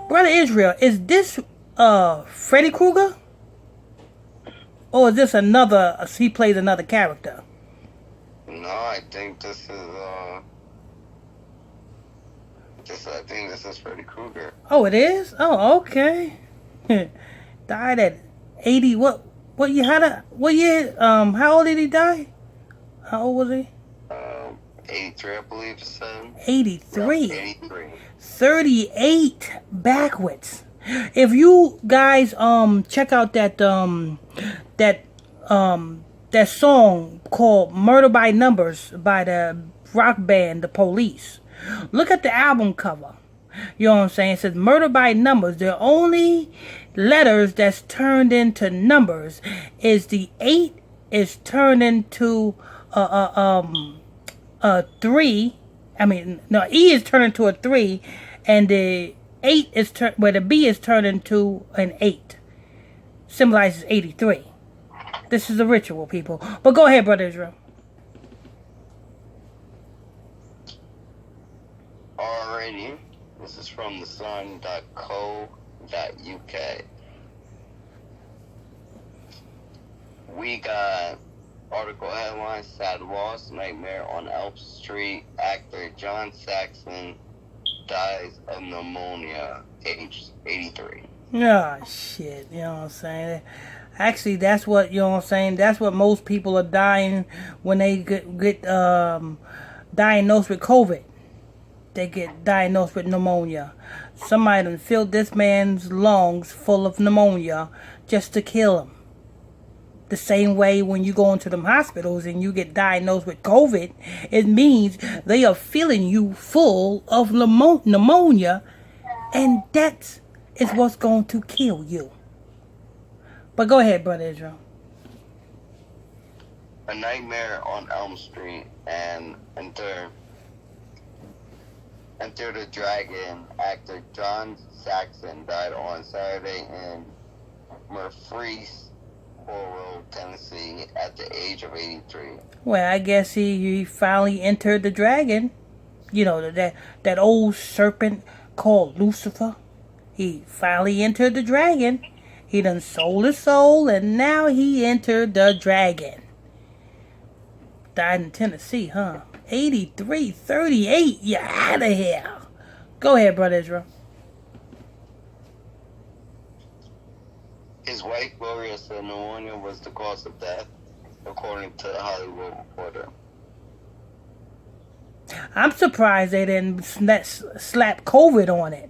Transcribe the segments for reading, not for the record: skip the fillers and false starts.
Brother Israel, is this Freddy Krueger? Or is this another, he plays another character? No, I think I think this is Freddy Krueger. Oh, it is? Oh, okay. Died at 80, what year, how old did he die? How old was he? 83, I believe it said. 83. 83. 38 backwards. If you guys check out that that song called Murder by Numbers by the rock band The Police, look at the album cover. You know what I'm saying? It says Murder by Numbers. The only letters that's turned into numbers is the 8 is turned into a 3. I mean, no, E is turned into a 3, and the 8 is where the B is turned into an 8. Symbolizes 83. This is a ritual, people. But go ahead, Brother Israel. Alrighty. This is from thesun.co.uk. We got article headline: Sad loss, nightmare on Elm Street. Actor John Saxon dies of pneumonia, aged 83. Oh, shit. You know what I'm saying? Actually, that's what, you know what I'm saying? That's what most people are dying when they get diagnosed with COVID. They get diagnosed with pneumonia. Somebody done filled this man's lungs full of pneumonia just to kill him. The same way when you go into them hospitals and you get diagnosed with COVID, it means they are filling you full of pneumonia, and that is what's going to kill you. But go ahead, Brother Israel. A Nightmare on Elm Street and Enter the Dragon actor John Saxon died on Saturday in Murfreesboro, Tennessee, at the age of 83. Well, I guess he finally entered the dragon. You know, that old serpent called Lucifer. He finally entered the dragon. He done sold his soul, and now he entered the dragon. Died in Tennessee, huh? 83, 38. You're out of here. Go ahead, Brother Israel. His wife, Gloria, said pneumonia was the cause of death, according to the Hollywood Reporter. I'm surprised they didn't slap COVID on it.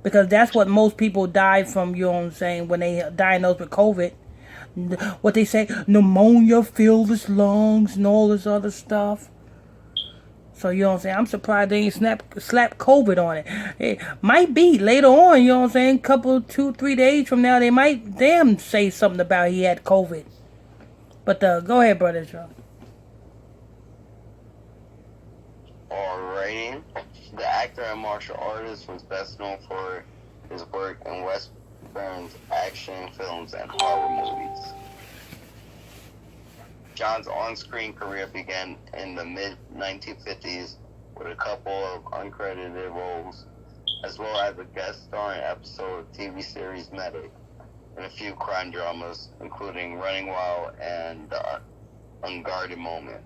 Because that's what most people die from, you know what I'm saying, when they diagnosed with COVID. What they say, pneumonia filled his lungs and all this other stuff. So, you know what I'm saying, I'm surprised they ain't slap COVID on it. It might be later on, you know what I'm saying, couple, 2-3 days from now, they might damn say something about he had COVID. But go ahead, Brother Israel. Alrighty. The actor and martial artist was best known for his work in westerns, action films, and horror movies. John's on-screen career began in the mid-1950s with a couple of uncredited roles, as well as a guest starring episode of TV series Medic, and a few crime dramas, including Running Wild and The Unguarded Moment.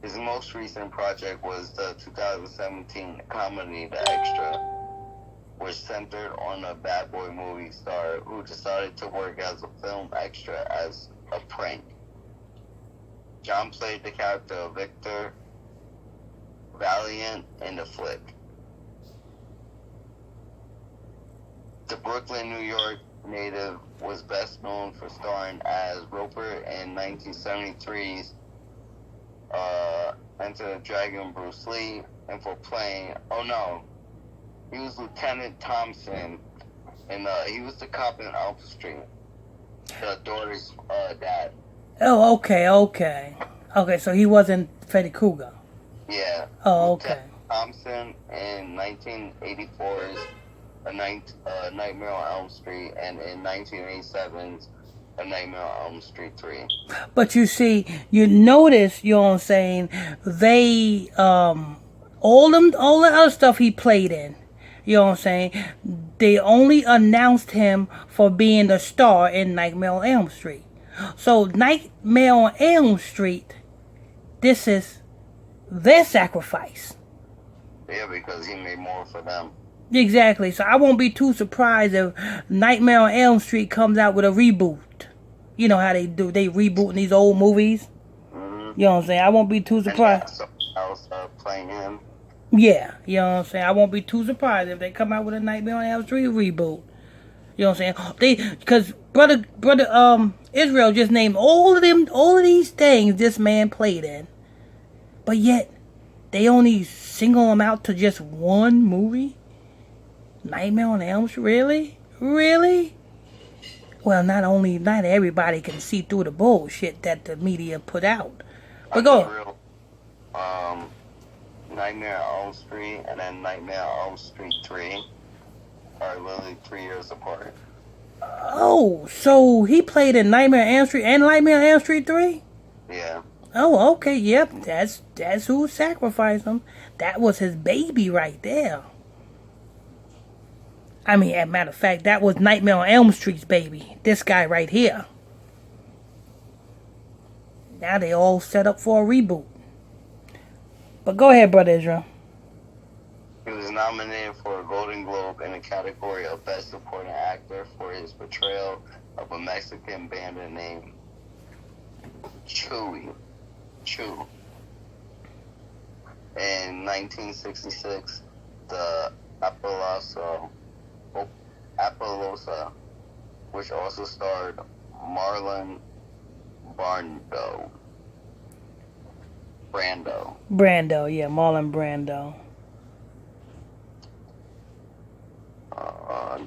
His most recent project was the 2017 comedy The Extra, which centered on a bad boy movie star who decided to work as a film extra as a prank. John played the character of Victor Valiant in the flick. The Brooklyn, New York native was best known for starring as Roper in 1973's Enter the Dragon Bruce Lee, and for playing, he was Lieutenant Thompson And he was the cop in Elm Street, the daughter's dad. Oh, okay. Okay, so he wasn't Freddy Krueger. Yeah. Oh, okay. Lieutenant Thompson in 1984's Nightmare on Elm Street, and in 1987's A Nightmare on Elm Street 3. But you see, you notice, you know what I'm saying, they, all the other stuff he played in, you know what I'm saying, they only announced him for being the star in Nightmare on Elm Street. So, Nightmare on Elm Street, this is their sacrifice. Yeah, because he made more for them. Exactly. So, I won't be too surprised if Nightmare on Elm Street comes out with a reboot. You know how they do, they rebooting these old movies. Mm-hmm. You know what I'm saying? I won't be too surprised. And someone else playing him. Yeah, you know what I'm saying? I won't be too surprised if they come out with a Nightmare on Elm Street reboot. You know what I'm saying? Because brother Israel just named all of these things this man played in. But yet, they only single him out to just one movie? Nightmare on Elm Street? Really? Really? Well, not everybody can see through the bullshit that the media put out. But go. Nightmare on Elm Street and then Nightmare on Elm Street 3 are literally 3 years apart. Oh, so he played in Nightmare on Elm Street and Nightmare on Elm Street 3? Yeah. Oh, okay, yep. That's who sacrificed him. That was his baby right there. I mean, as a matter of fact, that was Nightmare on Elm Street's baby. This guy right here. Now they all set up for a reboot. But go ahead, Brother Israel. He was nominated for a Golden Globe in the category of Best Supporting Actor for his portrayal of a Mexican bandit named Chew. In 1966, the Appaloosa, which also starred Marlon Brando, yeah, Marlon Brando.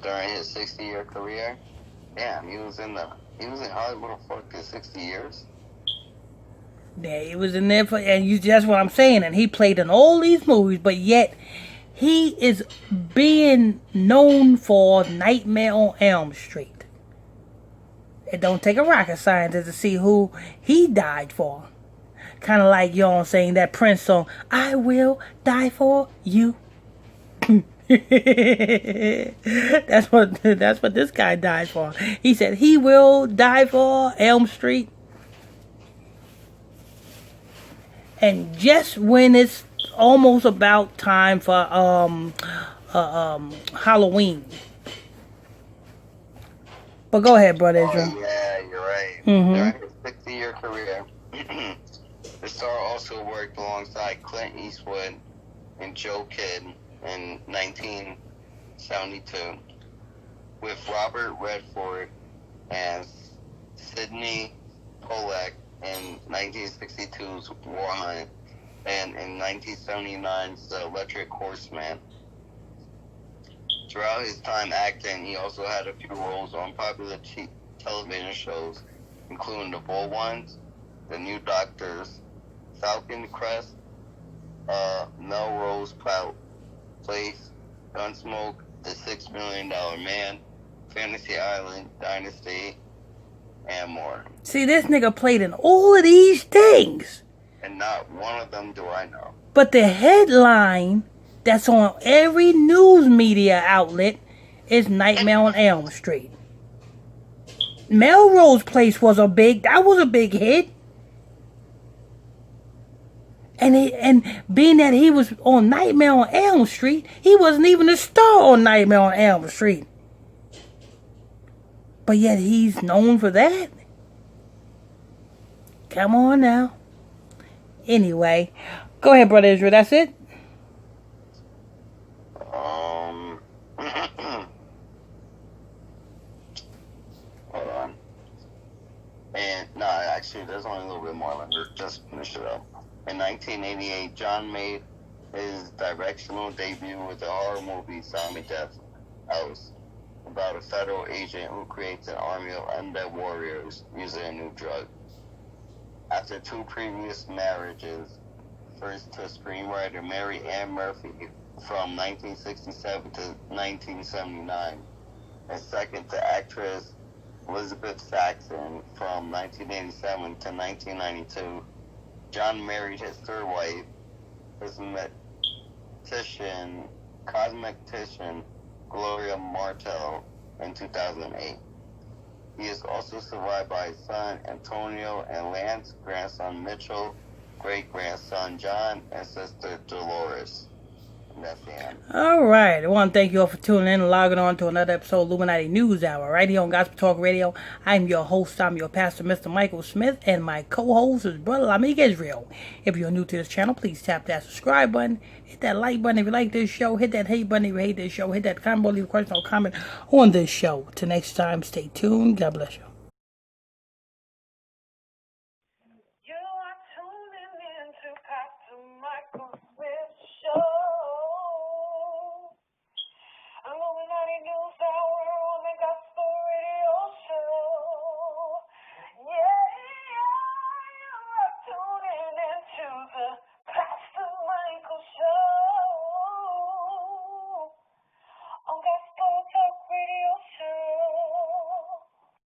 During his 60-year career, damn, he was in Hollywood for fucking 60 years. Yeah, he was in there that's what I'm saying, and he played in all these movies, but yet he is being known for Nightmare on Elm Street. It don't take a rocket scientist to see who he died for. Kind of like, you know what I'm saying, that Prince song, I will die for you. That's what this guy died for. He said he will die for Elm Street. And just when it's almost about time for Halloween. But go ahead, Brother Israel. Oh, yeah, you're right. Mm-hmm. During his 60-year career, the star also worked alongside Clint Eastwood and Joe Kidd in 1972, with Robert Redford and Sidney Pollack in 1962's War Hunt, and in 1979's The Electric Horseman. Throughout his time acting, he also had a few roles on popular television shows, including The Bold Ones, The New Doctors, Falcon Crest, Melrose Place, Gunsmoke, The $6 Million Man, Fantasy Island, Dynasty, and more. See, this nigga played in all of these things. And not one of them do I know. But the headline that's on every news media outlet is Nightmare on Elm Street. Melrose Place was a big hit. And being that he was on Nightmare on Elm Street, he wasn't even a star on Nightmare on Elm Street. But yet he's known for that. Come on now. Anyway, go ahead, Brother Israel. That's it? Hold on. And, no, actually, there's only a little bit more. Let me just finish it up. In 1988, John made his directional debut with the horror movie Zombie Death House. about a federal agent who creates an army of undead warriors using a new drug. After 2 previous marriages, first to screenwriter Mary Ann Murphy from 1967 to 1979, and second to actress Elizabeth Saxon from 1987 to 1992, John married his third wife, cosmetician Gloria Martell, in 2008. He is also survived by his son Antonio and Lance, grandson Mitchell, great-grandson John, and sister Dolores. And that's the end. All right. I want to thank you all for tuning in and logging on to another episode of Illuminati News Hour right here on Gospel Talk Radio. I'm your host, I'm your pastor, Mr. Michael Smith, and my co-host is Brother Lamik Israel. If you're new to this channel, please tap that subscribe button, hit that like button if you like this show, hit that hate button if you hate this show, hit that comment, leave a question or comment on this show. Till next time, stay tuned. God bless you. You are tuning in to Pastor Michael Smith Show. Illuminati News Hour.